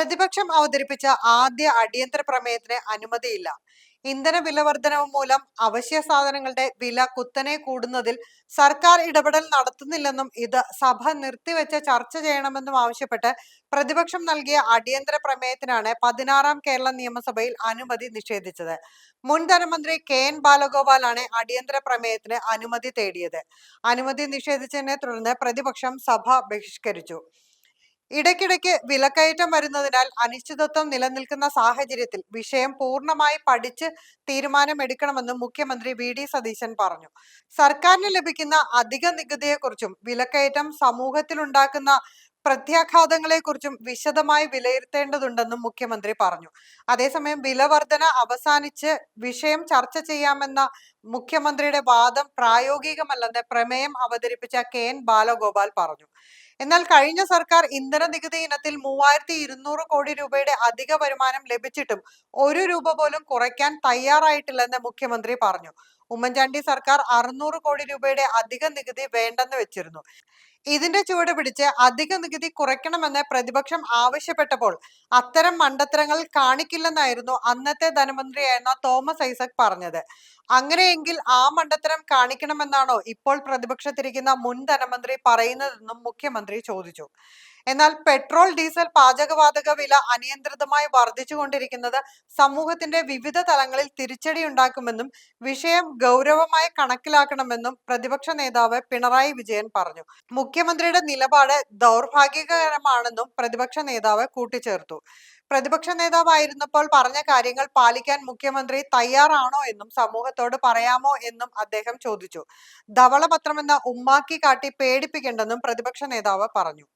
പ്രതിപക്ഷം അവതരിപ്പിച്ച ആദ്യ അടിയന്തര പ്രമേയത്തിന് അനുമതിയില്ല. ഇന്ധന വിലവർധനവ് മൂലം അവശ്യ സാധനങ്ങളുടെ വില കുത്തനെ കൂടുന്നതിൽ സർക്കാർ ഇടപെടൽ നടത്തുന്നില്ലെന്നും ഇത് സഭ നിർത്തിവെച്ച് ചർച്ച ചെയ്യണമെന്നും ആവശ്യപ്പെട്ട് പ്രതിപക്ഷം നൽകിയ അടിയന്തര പ്രമേയത്തിനാണ് 16-ാം കേരള നിയമസഭയിൽ അനുമതി നിഷേധിച്ചത്. മുൻ ധനമന്ത്രി KN ബാലഗോപാലാണ് അടിയന്തര പ്രമേയത്തിന് അനുമതി തേടിയത്. അനുമതി നിഷേധിച്ചതിനെ തുടർന്ന് പ്രതിപക്ഷം സഭ ബഹിഷ്കരിച്ചു. ഇടയ്ക്കിടയ്ക്ക് വിലക്കയറ്റം വരുന്നതിനാൽ അനിശ്ചിതത്വം നിലനിൽക്കുന്ന സാഹചര്യത്തിൽ വിഷയം പൂർണ്ണമായി പഠിച്ച് തീരുമാനമെടുക്കണമെന്നും മുഖ്യമന്ത്രി VD സതീശൻ പറഞ്ഞു. സർക്കാരിന് ലഭിക്കുന്ന അധിക നികുതിയെക്കുറിച്ചും വിലക്കയറ്റം സമൂഹത്തിലുണ്ടാക്കുന്ന പ്രത്യാഘാതങ്ങളെക്കുറിച്ചും വിശദമായി വിലയിരുത്തേണ്ടതുണ്ടെന്നും മുഖ്യമന്ത്രി പറഞ്ഞു. അതേസമയം വിലവർധന അവസാനിച്ച് വിഷയം ചർച്ച ചെയ്യാമെന്ന മുഖ്യമന്ത്രിയുടെ വാദം പ്രായോഗികമല്ലെന്ന് പ്രമേയം അവതരിപ്പിച്ച KN ബാലഗോപാൽ പറഞ്ഞു. എന്നാൽ കഴിഞ്ഞ സർക്കാർ ഇന്ധന നികുതി ഇനത്തിൽ 3200 കോടി രൂപയുടെ അധിക വരുമാനം ലഭിച്ചിട്ടും 1 രൂപ പോലും കുറയ്ക്കാൻ തയ്യാറായിട്ടില്ലെന്ന് മുഖ്യമന്ത്രി പറഞ്ഞു. ഉമ്മൻചാണ്ടി സർക്കാർ 600 കോടി രൂപയുടെ അധിക നികുതി വേണ്ടെന്ന് വെച്ചിരുന്നു. ഇതിന്റെ ചുവട് പിടിച്ച് അധിക നികുതി കുറയ്ക്കണമെന്ന് പ്രതിപക്ഷം ആവശ്യപ്പെട്ടപ്പോൾ അത്തരം മണ്ടത്തരങ്ങൾ കാണിക്കില്ലെന്നായിരുന്നു അന്നത്തെ ധനമന്ത്രിയായിരുന്ന തോമസ് ഐസക് പറഞ്ഞത്. അങ്ങനെയെങ്കിൽ ആ മണ്ടത്തരം കാണിക്കണമെന്നാണോ ഇപ്പോൾ പ്രതിപക്ഷത്തിരിക്കുന്ന മുൻ ധനമന്ത്രി പറയുന്നതെന്നും മുഖ്യമന്ത്രി ചോദിച്ചു. എന്നാൽ പെട്രോൾ, ഡീസൽ, പാചകവാതക വില അനിയന്ത്രിതമായി വർദ്ധിച്ചുകൊണ്ടിരിക്കുന്നത് സമൂഹത്തിന്റെ വിവിധ തലങ്ങളിൽ തിരിച്ചടിയുണ്ടാക്കുമെന്നും വിഷയം ഗൗരവമായി കണക്കിലാക്കണമെന്നും പ്രതിപക്ഷ നേതാവ് പിണറായി വിജയൻ പറഞ്ഞു. മുഖ്യമന്ത്രിയുടെ നിലപാട് ദൗർഭാഗ്യകരമാണെന്നും പ്രതിപക്ഷ നേതാവ് കൂട്ടിച്ചേർത്തു. പ്രതിപക്ഷ നേതാവായിരുന്നപ്പോൾ പറഞ്ഞ കാര്യങ്ങൾ പാലിക്കാൻ മുഖ്യമന്ത്രി തയ്യാറാണോ എന്നും സമൂഹത്തോട് പറയാമോ എന്നും അദ്ദേഹം ചോദിച്ചു. ധവളപത്രമെന്ന ഉമ്മാക്കി കാട്ടി പേടിപ്പിക്കേണ്ടെന്നും പ്രതിപക്ഷ നേതാവ് പറഞ്ഞു.